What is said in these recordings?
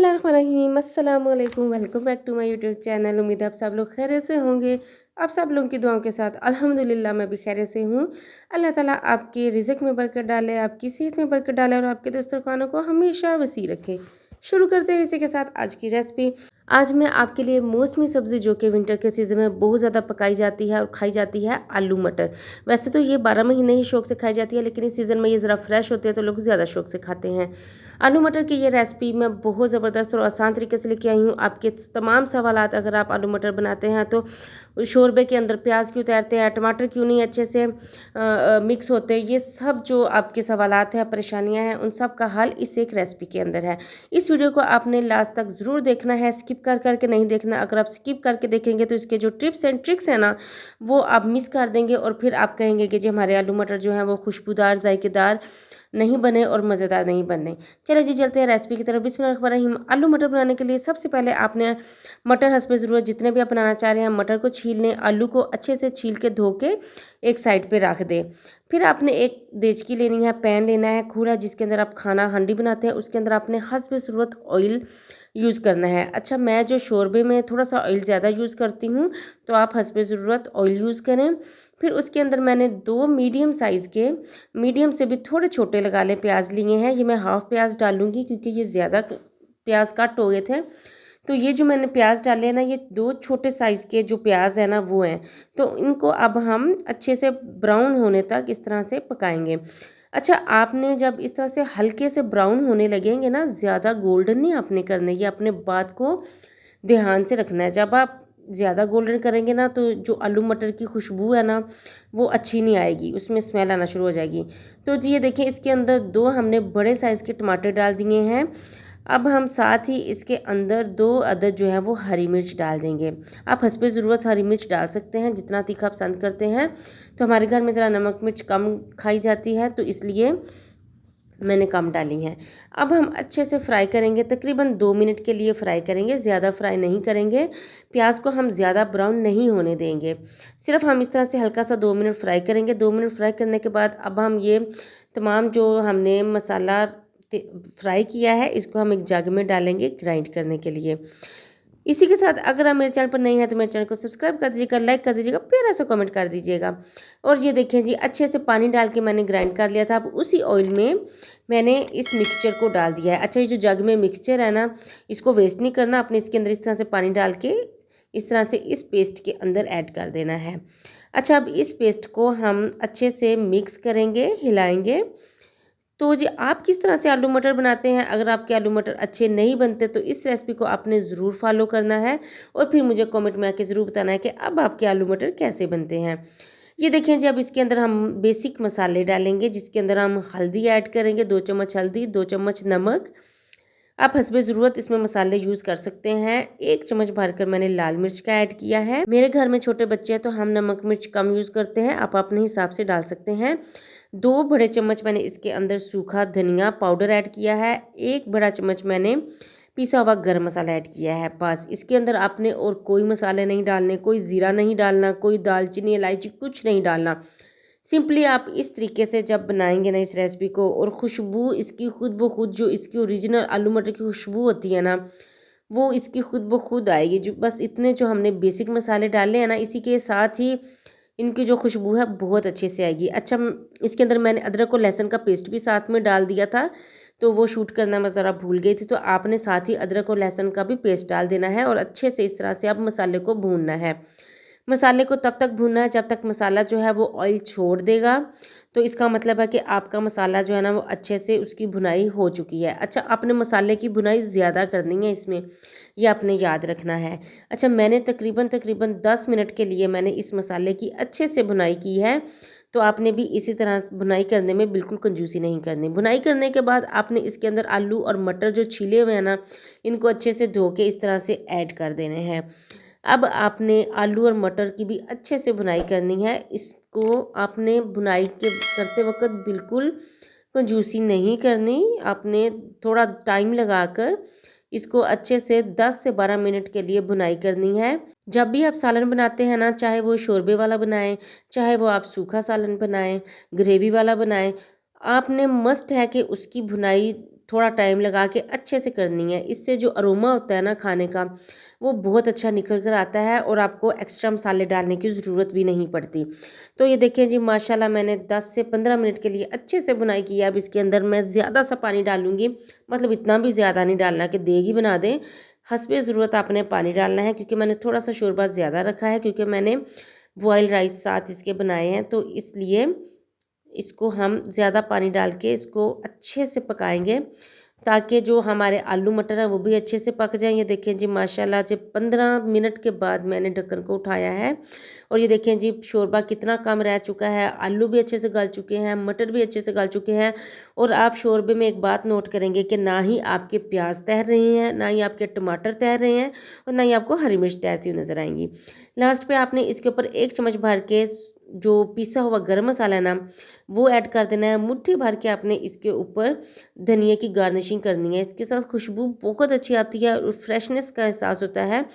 बिस्मिल्लाहिर्रहमानिर्रहीम अस्सलाम वालेकुम। Welcome back to my YouTube channel. उम्मीद है आप सब लोग खैरियत से होंगे। आप सब लोगों की दुआओं के साथ अल्हम्दुलिल्लाह मैं भी खैरियत से हूँ। अल्लाह ताला आपके रिज़्क में बरकत डाले, आपकी सेहत में बरकत डाले और आपके दस्तरखानों को हमेशा वसी रखे। शुरू करते हैं इसी के साथ आज की रेसिपी। आज मैं आपके लिए मौसमी सब्ज़ी जो कि विंटर के सीज़न में बहुत ज़्यादा पकाई जाती है और खाई जाती है, आलू मटर। वैसे तो ये 12 महीने ही शौक से खाई जाती है, लेकिन इस सीज़न में ये ज़रा फ्रेश होते हैं तो लोग ज़्यादा शौक से खाते हैं। आलू मटर की ये रेसिपी मैं बहुत ज़बरदस्त और आसान तरीके से लेके आई हूँ। आपके तमाम सवालात अगर आप आलू मटर बनाते हैं तो शोरबे के अंदर प्याज क्यों तैरते हैं, टमाटर क्यों नहीं अच्छे से मिक्स होते, ये सब जो आपके सवालात हैं, परेशानियां हैं, उन सब का हल इस एक रेसिपी के अंदर है। इस वीडियो को आपने लास्ट तक ज़रूर देखना है, स्किप कर करके नहीं देखना। अगर आप स्किप करके देखेंगे तो इसके जो टिप्स एंड ट्रिक्स हैं ना, वो आप मिस कर देंगे और फिर आप कहेंगे कि जी हमारे आलू मटर जो हैं वो खुशबूदार, जायकेदार नहीं बने और मज़ेदार नहीं बने। चलिए जी चलते हैं रेसिपी की तरफ। बिस्मिल्लाहिर्रहमानिर्रहीम। आलू मटर बनाने के लिए सबसे पहले आपने मटर हस्बे ज़रूरत जितने भी आप बनाना चाह रहे हैं मटर को छील लें। आलू को अच्छे से छील के धो के एक साइड पे रख दें। फिर आपने एक देचकी लेनी है, पैन लेना है खुला, जिसके अंदर आप खाना हांडी बनाते हैं, उसके अंदर आपने हस्बे ज़रूरत ऑयल यूज़ करना है। अच्छा, मैं जो शोरबे में थोड़ा सा ऑयल ज़्यादा यूज़ करती हूँ, तो आप हस्बे ज़रूरत ऑयल यूज़ करें। फिर उसके अंदर मैंने 2 मीडियम साइज़ के, मीडियम से भी थोड़े छोटे लगा लें, प्याज लिए हैं। ये मैं हाफ़ प्याज डालूँगी क्योंकि ये ज़्यादा प्याज कट हो गए थे। तो ये जो मैंने प्याज डाले हैं ना, ये 2 छोटे साइज़ के जो प्याज है ना वो हैं। तो इनको अब हम अच्छे से ब्राउन होने तक इस तरह से पकाएँगे। अच्छा, आपने जब इस तरह से हल्के से ब्राउन होने लगेंगे ना, ज़्यादा गोल्डन नहीं आपने करने, ये अपने बात को ध्यान से रखना है। जब आप ज़्यादा गोल्डन करेंगे ना तो जो आलू मटर की खुशबू है ना वो अच्छी नहीं आएगी, उसमें स्मेल आना शुरू हो जाएगी। तो जी ये देखिए, इसके अंदर 2 हमने बड़े साइज़ के टमाटर डाल दिए हैं। अब हम साथ ही इसके अंदर 2 अदद जो है वो हरी मिर्च डाल देंगे। आप हस्बे ज़रूरत हरी मिर्च डाल सकते हैं जितना तीखा पसंद करते हैं। तो हमारे घर में ज़रा नमक मिर्च कम खाई जाती है, तो इसलिए मैंने कम डाली हैं। अब हम अच्छे से फ्राई करेंगे, तकरीबन 2 मिनट के लिए फ्राई करेंगे, ज़्यादा फ्राई नहीं करेंगे। प्याज को हम ज़्यादा ब्राउन नहीं होने देंगे, सिर्फ हम इस तरह से हल्का सा 2 मिनट फ्राई करेंगे। 2 मिनट फ्राई करने के बाद अब हम ये तमाम जो हमने मसाला फ्राई किया है इसको हम एक जग में डालेंगे ग्राइंड करने के लिए। इसी के साथ अगर आप मेरे चैनल पर नए हैं तो मेरे चैनल को सब्सक्राइब कर दीजिएगा, लाइक कर दीजिएगा, प्यारा सा कमेंट कर दीजिएगा। और ये देखें जी, अच्छे से पानी डाल के मैंने ग्राइंड कर लिया था। अब उसी ऑयल में मैंने इस मिक्सचर को डाल दिया है। अच्छा, ये जो जग में मिक्सचर है ना, इसको वेस्ट नहीं करना, आपने इसके अंदर इस तरह से पानी डाल के इस तरह से इस पेस्ट के अंदर ऐड कर देना है। अच्छा, अब इस पेस्ट को हम अच्छे से मिक्स करेंगे, हिलाएंगे। तो जी आप किस तरह से आलू मटर बनाते हैं? अगर आपके आलू मटर अच्छे नहीं बनते तो इस रेसिपी को आपने ज़रूर फॉलो करना है और फिर मुझे कमेंट में आके ज़रूर बताना है कि अब आपके आलू मटर कैसे बनते हैं। ये देखें जी, अब इसके अंदर हम बेसिक मसाले डालेंगे, जिसके अंदर हम हल्दी ऐड करेंगे, 2 चम्मच हल्दी, 2 चम्मच नमक। आप हस्बे ज़रूरत इसमें मसाले यूज़ कर सकते हैं। 1 चम्मच भरकर मैंने लाल मिर्च का ऐड किया है। मेरे घर में छोटे बच्चे हैं तो हम नमक मिर्च कम यूज़ करते हैं, आप अपने हिसाब से डाल सकते हैं। 2 बड़े चम्मच मैंने इसके अंदर सूखा धनिया पाउडर ऐड किया है। 1 बड़ा चम्मच मैंने पिसा हुआ गरम मसाला ऐड किया है। बस इसके अंदर आपने और कोई मसाले नहीं डालने, कोई ज़ीरा नहीं डालना, कोई दालचीनी, इलायची कुछ नहीं डालना। सिंपली आप इस तरीके से जब बनाएंगे ना इस रेसिपी को, और खुशबू इसकी खुद ब खुद, जो इसकी ओरिजिनल आलू मटर की खुशबू होती है ना, वो इसकी खुद ब खुद आएगी। जो बस इतने जो हमने बेसिक मसाले डाले हैं ना, इसी के साथ ही इनकी जो खुशबू है बहुत अच्छे से आएगी। अच्छा, इसके अंदर मैंने अदरक और लहसुन का पेस्ट भी साथ में डाल दिया था, तो वो शूट करना मैं ज़रा भूल गई थी। तो आपने साथ ही अदरक और लहसुन का भी पेस्ट डाल देना है और अच्छे से इस तरह से अब मसाले को भूनना है। मसाले को तब तक भूनना है जब तक मसाला जो है वो ऑयल छोड़ देगा। तो इसका मतलब है कि आपका मसाला जो है ना वो अच्छे से उसकी भुनाई हो चुकी है। अच्छा, आपने मसाले की भुनाई ज़्यादा करनी है इसमें, ये आपने याद रखना है। अच्छा, मैंने तकरीबन तकरीबन 10 मिनट के लिए मैंने इस मसाले की अच्छे से भुनाई की है। तो आपने भी इसी तरह भुनाई करने में बिल्कुल कंजूसी नहीं करनी। भुनाई करने के बाद आपने इसके अंदर आलू और मटर जो छीले हुए हैं ना, इनको अच्छे से धो के इस तरह से ऐड कर देने हैं। अब आपने आलू और मटर की भी अच्छे से भुनाई करनी है। इसको आपने भुनाई के करते वक़्त बिल्कुल कंजूसी नहीं करनी। आपने थोड़ा टाइम लगाकर इसको अच्छे से 10 से 12 मिनट के लिए भुनाई करनी है। जब भी आप सालन बनाते हैं ना, चाहे वो शोरबे वाला बनाएँ, चाहे वो आप सूखा सालन बनाएँ, ग्रेवी वाला बनाएँ, आपने मस्ट है कि उसकी भुनाई थोड़ा टाइम लगा के अच्छे से करनी है। इससे जो अरोमा होता है ना खाने का, वो बहुत अच्छा निकल कर आता है और आपको एक्स्ट्रा मसाले डालने की ज़रूरत भी नहीं पड़ती। तो ये देखिए जी माशाल्लाह मैंने 10 से 15 मिनट के लिए अच्छे से बुनाई की है। अब इसके अंदर मैं ज़्यादा सा पानी डालूँगी, मतलब इतना भी ज़्यादा नहीं डालना कि देग ही बना दें। हस्बे ज़रूरत आपने पानी डालना है, क्योंकि मैंने थोड़ा-सा शोरबा ज़्यादा रखा है, क्योंकि मैंने बॉयल राइस साथ इसके बनाए हैं, तो इसलिए इसको हम ज़्यादा पानी डाल के इसको अच्छे से पकाएँगे, ताकि जो हमारे आलू मटर हैं वो भी अच्छे से पक जाएँ। ये देखें जी माशाल्लाह जब 15 मिनट के बाद मैंने ढक्कन को उठाया है और ये देखें जी शोरबा कितना कम रह चुका है, आलू भी अच्छे से गल चुके हैं, मटर भी अच्छे से गल चुके हैं। और आप शोरबे में एक बात नोट करेंगे कि ना ही आपके प्याज तैर रहे हैं, ना ही आपके टमाटर तैर रहे हैं और ना ही आपको हरी मिर्च तैरती हुई नज़र आएँगी। लास्ट पे आपने इसके ऊपर 1 चम्मच भर के जो पिसा हुआ गरम मसाला है ना, वो ऐड कर देना है। मुट्ठी भर के आपने इसके ऊपर धनिया की गार्निशिंग करनी है। इसके साथ खुशबू बहुत अच्छी आती है और फ्रेशनेस का एहसास होता है।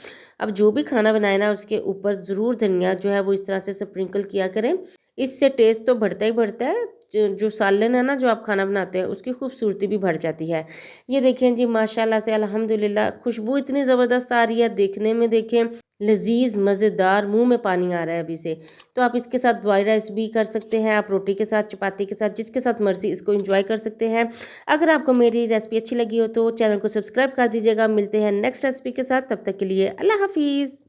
अब जो भी खाना बनाए ना उसके ऊपर ज़रूर धनिया जो है वो इस तरह से स्प्रिंकल किया करें। इससे टेस्ट तो बढ़ता ही बढ़ता है। जो सालन है ना जो आप खाना बनाते हैं उसकी खूबसूरती भी बढ़ जाती है। ये देखें जी माशाल्लाह से अल्हम्दुलिल्लाह खुशबू इतनी ज़बरदस्त आ रही है, देखने में देखें लज़ीज़ मज़ेदार, मुँह में पानी आ रहा है अभी से। तो आप इसके साथ बॉइल्ड राइस भी कर सकते हैं, आप रोटी के साथ, चपाती के साथ, जिसके साथ मर्ज़ी इसको एंजॉय कर सकते हैं। अगर आपको मेरी रेसिपी अच्छी लगी हो तो चैनल को सब्सक्राइब कर दीजिएगा। मिलते हैं नेक्स्ट रेसिपी के साथ, तब तक के लिए अल्लाह हाफ़िज़।